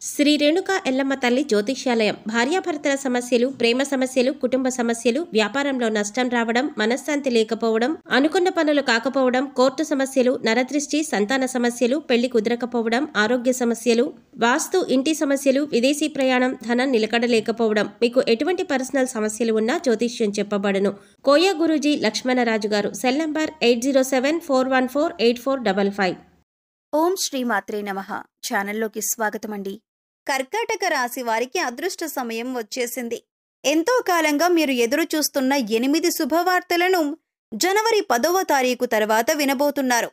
శ్రీ రేణుక ఎల్లమ్మ తల్లి జ్యోతిష్యాలయం భార్యాభర్తల సమస్యలు, ప్రేమ సమస్యలు, కుటుంబ సమస్యలు, వ్యాపారంలో నష్టం రావడం, మనశ్శాంతి లేకపోవడం, అనుకున్న పనులు కాకపోవడం, కోర్టు సమస్యలు, నరదృష్టి, సంతాన సమస్యలు, పెళ్లి కుదరకపోవడం, ఆరోగ్య సమస్యలు, వాస్తు, ఇంటి సమస్యలు, విదేశీ ప్రయాణం, ధనం నిలకడలేకపోవడం, మీకు ఎటువంటి పర్సనల్ సమస్యలు ఉన్నా జ్యోతిష్యం చెప్పబడును. కోయ గురూజీ లక్ష్మణరాజు గారు. Cell number 8074148455. ఓం శ్రీ మాత్రే నమః. ఛానల్లోకి స్వాగతమండి. కర్కాటక రాశి వారికి అదృష్ట సమయం వచ్చేసింది. ఎంతో కాలంగా మీరు ఎదురు చూస్తున్న 8 శుభవార్తలను జనవరి 10వ తారీఖు తర్వాత వినబోతున్నారు.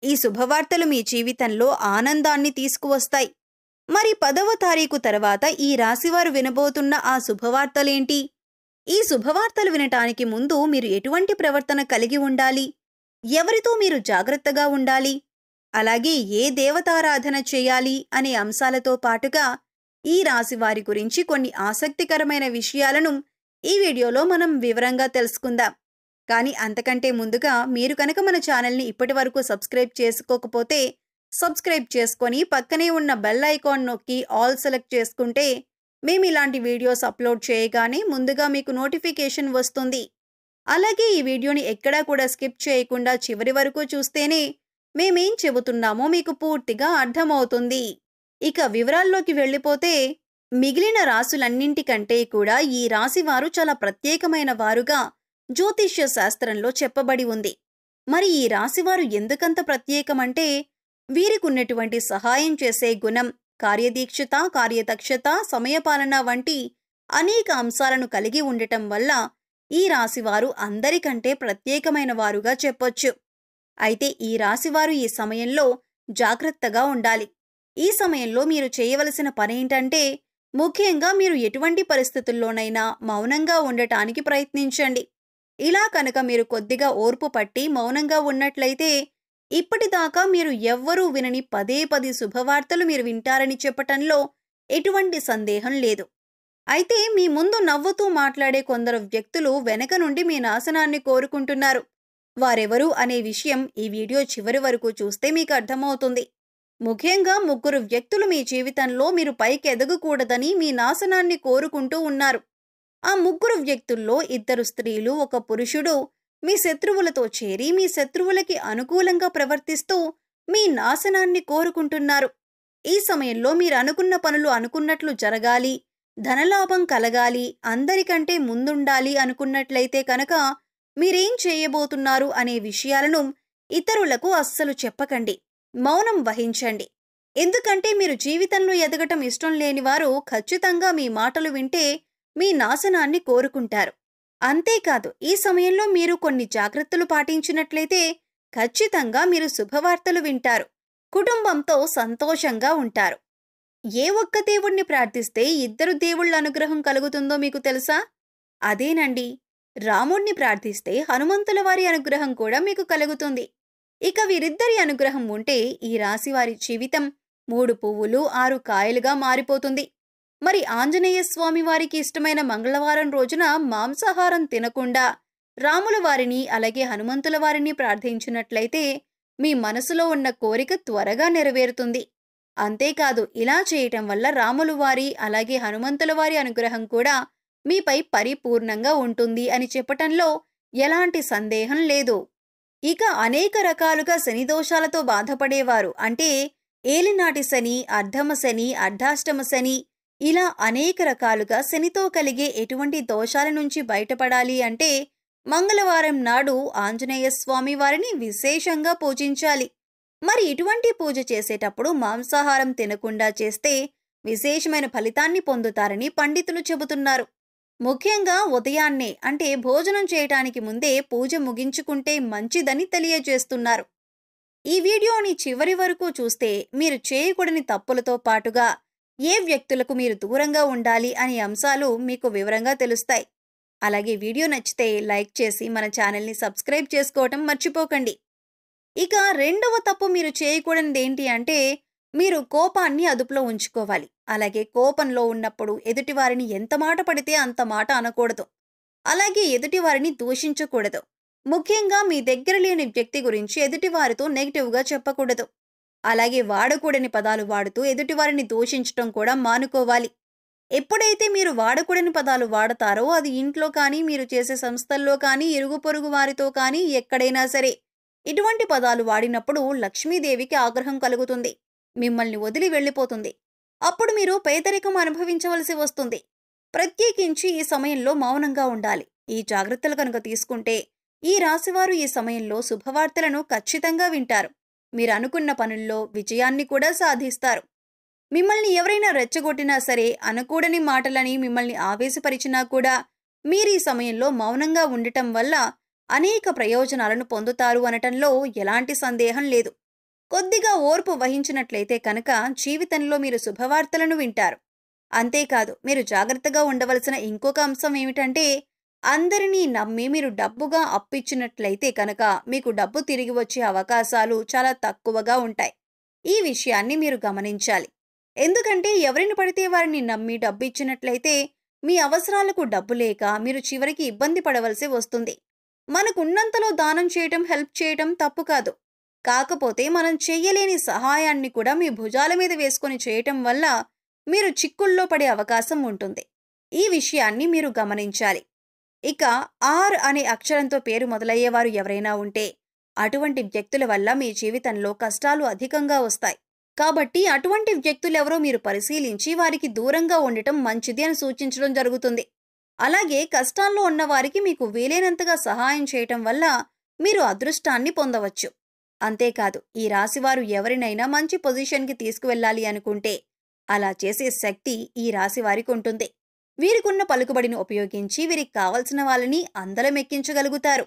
ఈ శుభవార్తలు మీ జీవితంలో ఆనందాన్ని తీసుకువస్తాయి. మరి 10వ తారీఖు తర్వాత ఈ రాశివారు వినబోతున్న ఆ శుభవార్తలేంటి? ఈ శుభవార్తలు వినటానికి ముందు మీరు ఎటువంటి ప్రవర్తన కలిగి ఉండాలి? ఎవరితో మీరు జాగ్రత్తగా ఉండాలి? అలాగే ఏ దేవతారాధన చేయాలి అనే అంశాలతో పాటుగా ఈ రాశి వారి గురించి కొన్ని ఆసక్తికరమైన విషయాలను ఈ వీడియోలో మనం వివరంగా తెలుసుకుందాం. కానీ అంతకంటే ముందుగా మీరు కనుక మన ఛానల్ని ఇప్పటి వరకు సబ్స్క్రైబ్ చేసుకోకపోతే సబ్స్క్రైబ్ చేసుకొని పక్కనే ఉన్న బెల్ ఐకాన్ నొక్కి ఆల్ సెలెక్ట్ చేసుకుంటే మేము ఇలాంటి వీడియోస్ అప్లోడ్ చేయగానే ముందుగా మీకు నోటిఫికేషన్ వస్తుంది. అలాగే ఈ వీడియోని ఎక్కడా కూడా స్కిప్ చేయకుండా చివరి వరకు చూస్తేనే మేమేం చెబుతున్నామో మీకు పూర్తిగా అర్థమవుతుంది. ఇక వివరాల్లోకి వెళ్ళిపోతే మిగిలిన రాసులన్నింటికంటే కూడా ఈ రాశివారు చాలా ప్రత్యేకమైన వారుగా జ్యోతిష్య శాస్త్రంలో చెప్పబడి ఉంది. మరి ఈ రాశివారు ఎందుకంత ప్రత్యేకమంటే వీరికున్నటువంటి సహాయం చేసే గుణం, కార్యదీక్షత, కార్యదక్షత, సమయపాలన వంటి అనేక అంశాలను కలిగి ఉండటం వల్ల ఈ రాశివారు అందరికంటే ప్రత్యేకమైన వారుగా చెప్పొచ్చు. అయితే ఈ రాశివారు ఈ సమయంలో జాగ్రత్తగా ఉండాలి. ఈ సమయంలో మీరు చేయవలసిన పనేంటంటే ముఖ్యంగా మీరు ఎటువంటి పరిస్థితుల్లోనైనా మౌనంగా ఉండటానికి ప్రయత్నించండి. ఇలా కనుక మీరు కొద్దిగా ఓర్పు పట్టి మౌనంగా ఉన్నట్లయితే ఇప్పటిదాకా మీరు ఎవ్వరూ వినని 10 శుభవార్తలు మీరు వింటారని చెప్పటంలో ఎటువంటి సందేహం లేదు. అయితే మీ ముందు నవ్వుతూ మాట్లాడే కొందరు వ్యక్తులు వెనక నుండి మీ నాశనాన్ని కోరుకుంటున్నారు. వారెవరు అనే విషయం ఈ వీడియో చివరి వరకు చూస్తే మీకు అర్థమవుతుంది. ముఖ్యంగా 3 వ్యక్తులు మీ జీవితంలో మీరు పైకి ఎదగకూడదని మీ నాశనాన్ని కోరుకుంటూ ఉన్నారు. ఆ 3 వ్యక్తుల్లో 2 స్త్రీలు, 1 పురుషుడు మీ శత్రువులతో చేరి మీ శత్రువులకి అనుకూలంగా ప్రవర్తిస్తూ మీ నాశనాన్ని కోరుకుంటున్నారు. ఈ సమయంలో మీరు అనుకున్న పనులు అనుకున్నట్లు జరగాలి, ధనలాభం కలగాలి, అందరికంటే ముందుండాలి అనుకున్నట్లయితే కనుక మీరేం చేయబోతున్నారు అనే విషయాలను ఇతరులకు అస్సలు చెప్పకండి. మౌనం వహించండి. ఎందుకంటే మీరు జీవితంలో ఎదగటం ఇష్టం లేనివారు ఖచ్చితంగా మీ మాటలు వింటే మీ నాశనాన్ని కోరుకుంటారు. అంతేకాదు ఈ సమయంలో మీరు కొన్ని జాగ్రత్తలు పాటించినట్లయితే ఖచ్చితంగా మీరు శుభవార్తలు వింటారు. కుటుంబంతో సంతోషంగా ఉంటారు. ఏ ఒక్క దేవుణ్ణి ప్రార్థిస్తే 2 దేవుళ్ళ అనుగ్రహం కలుగుతుందో మీకు తెలుసా? అదేనండి, రాముణ్ణి ప్రార్థిస్తే హనుమంతుల వారి అనుగ్రహం కూడా మీకు కలుగుతుంది. ఇక వీరిద్దరి అనుగ్రహం ఉంటే ఈ రాశివారి జీవితం 3 పువ్వులు 6 కాయలుగా మారిపోతుంది. మరి ఆంజనేయ స్వామి వారికి ఇష్టమైన మంగళవారం రోజున మాంసాహారం తినకుండా రాముల వారిని అలాగే హనుమంతుల వారిని ప్రార్థించినట్లయితే మీ మనసులో ఉన్న కోరిక త్వరగా నెరవేరుతుంది. అంతేకాదు ఇలా చేయటం వల్ల రాముల వారి అలాగే హనుమంతుల వారి అనుగ్రహం కూడా మీపై పరిపూర్ణంగా ఉంటుంది అని చెప్పటంలో ఎలాంటి సందేహం లేదు. ఇక అనేక రకాలుగా శని దోషాలతో బాధపడేవారు, అంటే ఏలినాటి శని, అర్ధమ శని, అర్ధాష్టమ శని, ఇలా అనేక రకాలుగా శనితో కలిగే ఎటువంటి దోషాల నుంచి బయటపడాలి అంటే మంగళవారం నాడు ఆంజనేయ స్వామి వారిని విశేషంగా పూజించాలి. మరి ఇటువంటి పూజ చేసేటప్పుడు మాంసాహారం తినకుండా చేస్తే విశేషమైన ఫలితాన్ని పొందుతారని పండితులు చెబుతున్నారు. ముఖ్యంగా ఉదయాన్నే, అంటే భోజనం చేయటానికి ముందే పూజ ముగించుకుంటే మంచిదని తెలియజేస్తున్నారు. ఈ వీడియోని చివరి వరకు చూస్తే మీరు చేయకూడని తప్పులతో పాటుగా ఏ వ్యక్తులకు మీరు దూరంగా ఉండాలి అనే అంశాలు మీకు వివరంగా తెలుస్తాయి. అలాగే వీడియో నచ్చితే లైక్ చేసి మన ఛానల్ని సబ్స్క్రైబ్ చేసుకోవటం మర్చిపోకండి. ఇక రెండవ తప్పు మీరు చేయకూడనిది ఏంటి అంటే మీరు కోపాన్ని అదుపులో ఉంచుకోవాలి. అలాగే కోపంలో ఉన్నప్పుడు ఎదుటివారిని ఎంత మాట పడితే అంత మాట అనకూడదు. అలాగే ఎదుటివారిని దూషించకూడదు. ముఖ్యంగా మీ దగ్గర లేని వ్యక్తి గురించి ఎదుటివారితో నెగిటివ్గా చెప్పకూడదు. అలాగే వాడకూడని పదాలు వాడుతూ ఎదుటివారిని దూషించటం కూడా మానుకోవాలి. ఎప్పుడైతే మీరు వాడకూడని పదాలు వాడతారో అది ఇంట్లో కానీ, మీరు చేసే సంస్థల్లో కానీ, ఇరుగు పొరుగు వారితో కానీ ఎక్కడైనా సరే ఇటువంటి పదాలు వాడినప్పుడు లక్ష్మీదేవికి ఆగ్రహం కలుగుతుంది. మిమ్మల్ని వదిలి వెళ్ళిపోతుంది. అప్పుడు మీరు పేదరికం అనుభవించవలసి వస్తుంది. ప్రత్యేకించి ఈ సమయంలో మౌనంగా ఉండాలి. ఈ జాగ్రత్తలు కనుక తీసుకుంటే ఈ రాశివారు ఈ సమయంలో శుభవార్తలను ఖచ్చితంగా వింటారు. మీరు అనుకున్న పనుల్లో విజయాన్ని కూడా సాధిస్తారు. మిమ్మల్ని ఎవరైనా రెచ్చగొట్టినా సరే, అనకూడని మాటలని మిమ్మల్ని ఆవేశపరిచినా కూడా మీరు ఈ సమయంలో మౌనంగా ఉండటం వల్ల అనేక ప్రయోజనాలను పొందుతారు అనటంలో ఎలాంటి సందేహం లేదు. కొద్దిగా ఓర్పు వహించినట్లయితే కనుక జీవితంలో మీరు శుభవార్తలను వింటారు. అంతేకాదు, మీరు జాగ్రత్తగా ఉండవలసిన ఇంకొక అంశం ఏమిటంటే, అందరినీ నమ్మి మీరు డబ్బుగా అప్పిచ్చినట్లయితే కనుక మీకు డబ్బు తిరిగి వచ్చే అవకాశాలు చాలా తక్కువగా ఉంటాయి. ఈ విషయాన్ని మీరు గమనించాలి. ఎందుకంటే ఎవరిని పడితే వారిని నమ్మి డబ్బు ఇచ్చినట్లయితే మీ అవసరాలకు డబ్బు లేక మీరు చివరికి ఇబ్బంది పడవలసి వస్తుంది. మనకున్నంతలో దానం చేయటం, హెల్ప్ చేయటం తప్పు కాదు. కాకపోతే మనం చెయ్యలేని సహాయాన్ని కూడా మీ భుజాల మీద వేసుకొని చేయటం వల్ల మీరు చిక్కుల్లో పడే అవకాశం ఉంటుంది. ఈ విషయాన్ని మీరు గమనించాలి. ఇక ఆర్ అనే అక్షరంతో పేరు మొదలయ్యేవారు ఎవరైనా ఉంటే అటువంటి వ్యక్తుల వల్ల మీ జీవితంలో కష్టాలు అధికంగా వస్తాయి. కాబట్టి అటువంటి వ్యక్తులెవరో మీరు పరిశీలించి వారికి దూరంగా ఉండటం మంచిది అని సూచించడం జరుగుతుంది. అలాగే కష్టాల్లో ఉన్నవారికి మీకు వీలైనంతగా సహాయం చేయటం వల్ల మీరు అదృష్టాన్ని పొందవచ్చు. అంతేకాదు, ఈ రాశివారు ఎవరినైనా మంచి పొజిషన్కి తీసుకువెళ్ళాలి అనుకుంటే అలా చేసే శక్తి ఈ రాశివారికి ఉంటుంది. వీరికున్న పలుకుబడిని ఉపయోగించి వీరికి కావలసిన వాళ్ళని అందలమెక్కించగలుగుతారు.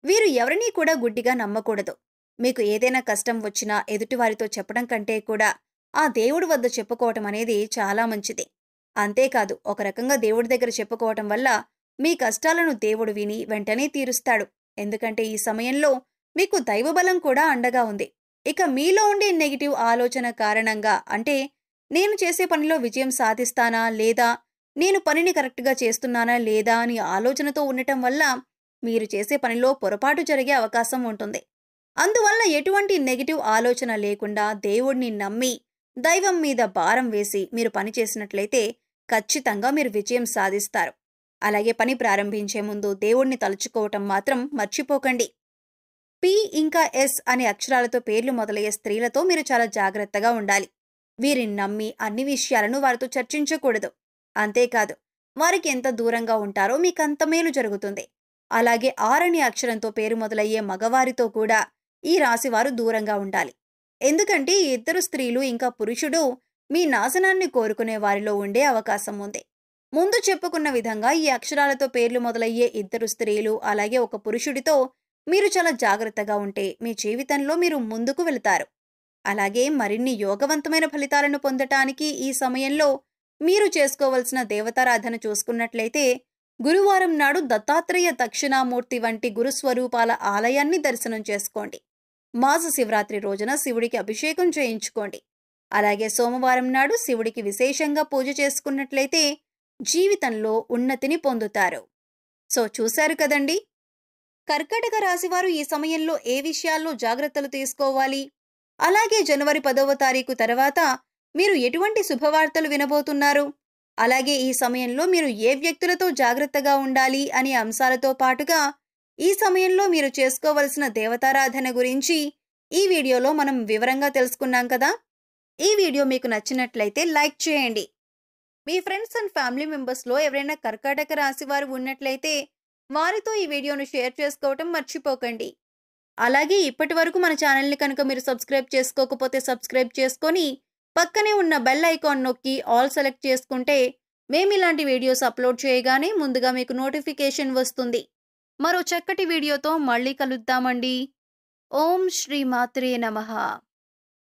వీరు ఎవరినీ కూడా గుడ్డిగా నమ్మకూడదు. మీకు ఏదైనా కష్టం వచ్చినా ఎదుటివారితో చెప్పడం కంటే కూడా ఆ దేవుడి వద్ద చెప్పుకోవటం అనేది చాలా మంచిది. అంతేకాదు, ఒక రకంగా దేవుడి దగ్గర చెప్పుకోవటం వల్ల మీ కష్టాలను దేవుడు విని వెంటనే తీరుస్తాడు. ఎందుకంటే ఈ సమయంలో మీకు దైవబలం కూడా అండగా ఉంది. ఇక మీలో ఉండే నెగిటివ్ ఆలోచన కారణంగా, అంటే నేను చేసే పనిలో విజయం సాధిస్తానా లేదా, నేను పనిని కరెక్ట్గా చేస్తున్నానా లేదా అని ఆలోచనతో ఉండటం వల్ల మీరు చేసే పనిలో పొరపాటు జరిగే అవకాశం ఉంటుంది. అందువల్ల ఎటువంటి నెగిటివ్ ఆలోచన లేకుండా దేవుడిని నమ్మి దైవం మీద భారం వేసి మీరు పని చేసినట్లయితే ఖచ్చితంగా మీరు విజయం సాధిస్తారు. అలాగే పని ప్రారంభించే ముందు దేవుడిని తలుచుకోవటం మాత్రం మర్చిపోకండి. పి ఇంకా ఎస్ అనే అక్షరాలతో పేర్లు మొదలయ్యే స్త్రీలతో మీరు చాలా జాగ్రత్తగా ఉండాలి. వీరిని నమ్మి అన్ని విషయాలను వారితో చర్చించకూడదు. అంతేకాదు, వారికి ఎంత దూరంగా ఉంటారో మీకంత మేలు జరుగుతుంది. అలాగే ఆర్ అనే అక్షరంతో పేరు మొదలయ్యే మగవారితో కూడా ఈ రాశివారు దూరంగా ఉండాలి. ఎందుకంటే ఈ ఇద్దరు స్త్రీలు ఇంకా పురుషుడు మీ నాశనాన్ని కోరుకునే వారిలో ఉండే అవకాశం ఉంది. ముందు చెప్పుకున్న విధంగా ఈ అక్షరాలతో పేర్లు మొదలయ్యే ఇద్దరు స్త్రీలు అలాగే ఒక పురుషుడితో మీరు చాలా జాగ్రత్తగా ఉంటే మీ జీవితంలో మీరు ముందుకు వెళతారు. అలాగే మరిన్ని యోగవంతమైన ఫలితాలను పొందటానికి ఈ సమయంలో మీరు చేసుకోవలసిన దేవతారాధన చూసుకున్నట్లయితే గురువారం నాడు దత్తాత్రేయ దక్షిణామూర్తి వంటి గురుస్వరూపాల ఆలయాన్ని దర్శనం చేసుకోండి. మాస శివరాత్రి రోజున శివుడికి అభిషేకం చేయించుకోండి. అలాగే సోమవారం నాడు శివుడికి విశేషంగా పూజ చేసుకున్నట్లయితే జీవితంలో ఉన్నతిని పొందుతారు. సో చూశారు కదండి, కర్కాటక రాశివారు ఈ సమయంలో ఏ విషయాల్లో జాగ్రత్తలు తీసుకోవాలి, అలాగే జనవరి 10వ తారీఖు తర్వాత మీరు ఎటువంటి శుభవార్తలు వినబోతున్నారు, అలాగే ఈ సమయంలో మీరు ఏ వ్యక్తులతో జాగ్రత్తగా ఉండాలి అనే అంశాలతో పాటుగా ఈ సమయంలో మీరు చేసుకోవలసిన దేవతారాధన గురించి ఈ వీడియోలో మనం వివరంగా తెలుసుకున్నాం కదా. ఈ వీడియో మీకు నచ్చినట్లయితే లైక్ చేయండి. మీ ఫ్రెండ్స్ అండ్ ఫ్యామిలీ మెంబర్స్లో ఎవరైనా కర్కాటక రాశి వారు ఉన్నట్లయితే వారితో ఈ వీడియోను షేర్ చేసుకోవటం మర్చిపోకండి. అలాగే ఇప్పటి వరకు మన ఛానల్ని కనుక మీరు సబ్స్క్రైబ్ చేసుకోకపోతే సబ్స్క్రైబ్ చేసుకొని పక్కనే ఉన్న బెల్ ఐకాన్ నొక్కి ఆల్ సెలెక్ట్ చేసుకుంటే మేము ఇలాంటి వీడియోస్ అప్లోడ్ చేయగానే ముందుగా మీకు నోటిఫికేషన్ వస్తుంది. మరో చక్కటి వీడియోతో మళ్ళీ కలుద్దామండి. ఓం శ్రీ మాత్రే నమః.